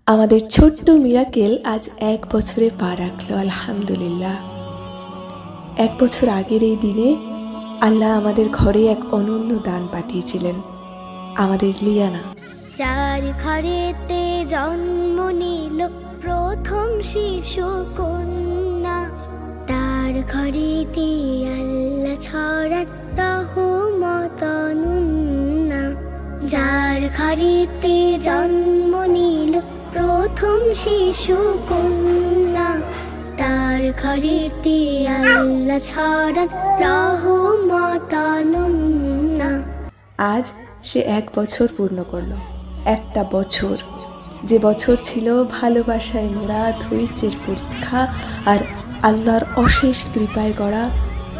আমাদের ছোট্ট মিরাকেল আজ 1 বছরে পা রাখলো, আলহামদুলিল্লাহ। 1 বছর আগের এই দিনে আল্লাহ আমাদের ঘরে এক অনন্য দান পাঠিয়েছিলেন, আমাদের লিয়ানা। যার ঘরেতে জন্ম নিল প্রথম শিশু কন্যা, তার ঘরেতে আল্লাহ ছড়ান রহমত অনন্যা। যার ঘরেতে জন্ম নিল প্রথম শিশু কন্যা, তার ঘরেতে আল্লাহ ছড়ান রহমত অনন্যা। আজ সে 1 বছর পূর্ণ করলো। একটা বছর, যে বছর ছিল ভালোবাসায় মোড়া, ধৈর্যের পরীক্ষা আর আল্লাহর অশেষ কৃপায় গড়া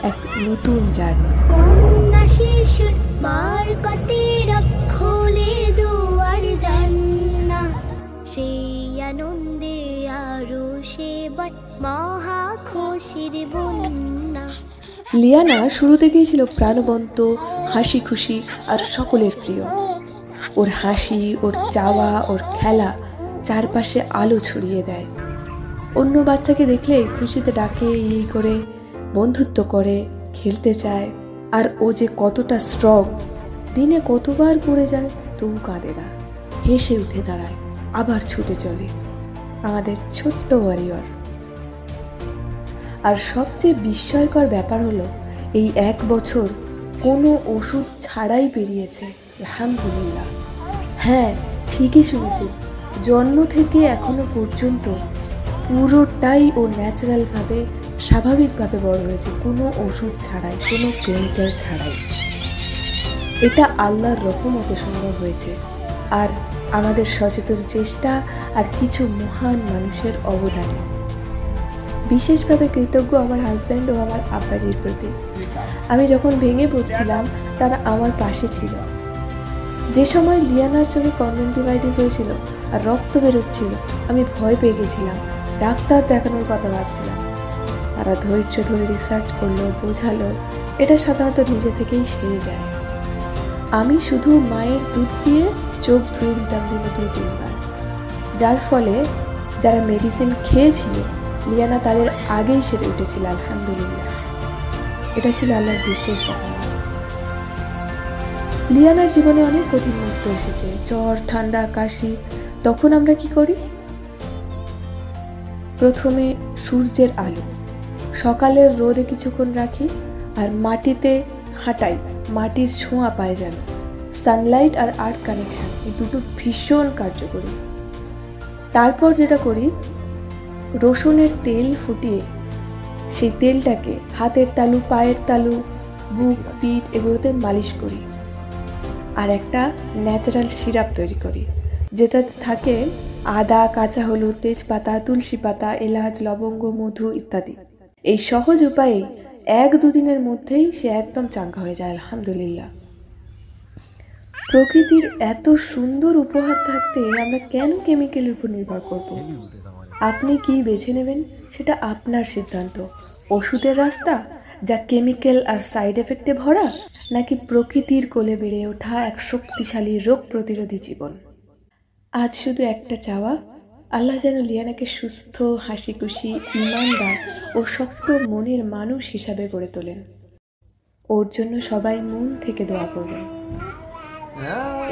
এক নতুন জার্নি। কন্যা শিশুর বরকতের খোলে দুয়ার জান্নাহ, সেই আনন্দে আরো সেবায় মহা খুশির বন্যা। লিয়ানা শুরু থেকেই ছিল প্রাণবন্ত, হাসি খুশি আর সকলের প্রিয়। ওর হাসি, ওর চাওয়া, ওর খেলা চারপাশে আলো ছড়িয়ে দেয়। অন্য বাচ্চাকে দেখলেই খুশিতে ডাকে, এই করে বন্ধুত্ব করে, খেলতে চায়। আর ও যে কতটা স্ট্রং, দিনে কতবার পড়ে যায় তবু কাঁদে না, হেসে উঠে দাঁড়ায়, আবার ছুটে চলে। আমাদের ছোট্ট ওয়ারিয়র। আর সবচেয়ে বিস্ময়কর ব্যাপার হলো এই 1 বছর কোনো ওষুধ ছাড়াই পেরিয়েছে, আলহামদুলিল্লাহ। হ্যাঁ, ঠিকই শুনেছি, জন্ম থেকে এখনো পর্যন্ত পুরোটাই ও ন্যাচারালভাবে, স্বাভাবিকভাবে বড় হয়েছে, কোনো ওষুধ ছাড়াই, কোনো কেমিক্যাল ছাড়াই। এটা আল্লাহর রহমতে সম্ভব হয়েছে, আর আমাদের সচেতন চেষ্টা আর কিছু মহান মানুষের অবদানে। বিশেষভাবে কৃতজ্ঞ আমার হাজব্যান্ড ও আমার আব্বাজির প্রতি। আমি যখন ভেঙে পড়ছিলাম তারা আমার পাশে ছিল। যে সময় লিয়ানার চোখে কনজেক্টিভাইটিস হয়েছিল আর রক্ত বেরোচ্ছিল, আমি ভয় পেয়ে গেছিলাম, ডাক্তার দেখানোর কথা ভাবছিলাম। তারা ধৈর্য ধরে রিসার্চ করলো, বোঝালো এটা সাধারণত নিজে থেকেই সেরে যায়। আমি শুধু মায়ের দুধ দিয়ে চোখ ধুয়ে দিতাম দিনে 2-3 বার, যার ফলে যারা মেডিসিন খেয়েছিল লিয়ানা তাদের আগেই সেরে উঠেছিল, আলহামদুলিল্লাহ। এটা ছিল আল্লাহর বিশেষ রহমত। লিয়ানার জীবনে অনেক কঠিন মুহূর্ত এসেছে, জ্বর, ঠান্ডা, কাশি। তখন আমরা কি করি? প্রথমে সূর্যের আলো, সকালের রোদে কিছুক্ষণ রাখি আর মাটিতে হাঁটাই, মাটির ছোঁয়া পায় যেন। সানলাইট আর আর্থ কানেকশন, এই দুটো ভীষণ কার্যকরী। তারপর যেটা করি, রসুনের তেল ফুটিয়ে সেই তেলটাকে হাতের তালু, পায়ের তালু, বুক, পিঠ এগুলোতে মালিশ করি। আর একটা ন্যাচারাল সিরাপ তৈরি করি, যেটাতে থাকে আদা, কাঁচা হলুদ, তেজপাতা, তুলসী পাতা, এলাচ, লবঙ্গ, মধু ইত্যাদি। এই সহজ উপায়ে 1-2 দিনের মধ্যেই সে একদম চাঙ্গা হয়ে যায়, আলহামদুলিল্লাহ। প্রকৃতির এত সুন্দর উপহার থাকতে আমরা কেন কেমিক্যালের উপর নির্ভর করব? আপনি কি বেছে নেবেন সেটা আপনার সিদ্ধান্ত। ওষুধের রাস্তা যা কেমিক্যাল আর সাইড এফেক্টে ভরা, নাকি প্রকৃতির কোলে বেড়ে ওঠা এক শক্তিশালী রোগ প্রতিরোধী জীবন? আজ শুধু একটা চাওয়া, আল্লাহ যেন লিয়ানাকে সুস্থ, হাসি খুশি, ইমানদার ও শক্ত মনের মানুষ হিসাবে গড়ে তোলেন। ওর জন্য সবাই মন থেকে দোয়া করবেন।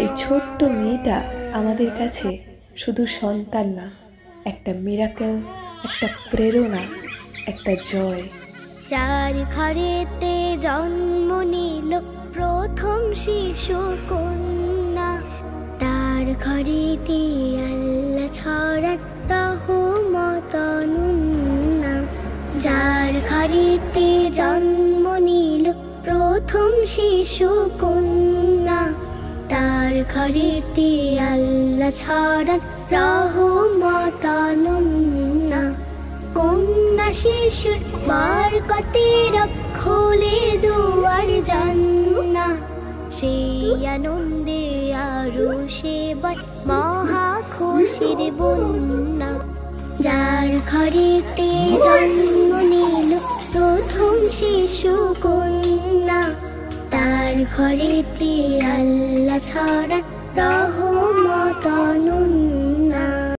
এই ছোট্ট মেয়েটা আমাদের কাছে শুধু সন্তান না, একটা মিরাকেল, একটা প্রেরণা, একটা জয়। যার ঘরেতে জন্ম নিল প্রথম শিশু কন্যা, তার ঘরেতে আল্লাহ ছড়ান রহমত অনন্যা। যার ঘরেতে জন্ম নিল প্রথম শিশু কন্যা, তার ঘরেতে আল্লাহ ছড়ান রহমত অনন্যা। কন্যা শিশুর বরকতের খোলে দুয়ার জান্নাহ, সেই আনন্দে আরো সেবায় মহা খুশির বন্যা। যার ঘরেতে জন্ম নিল প্রথম শিশু কন্যা, তার ঘরেতে আল্লাহ ছড়ান রহমত অনন্যা।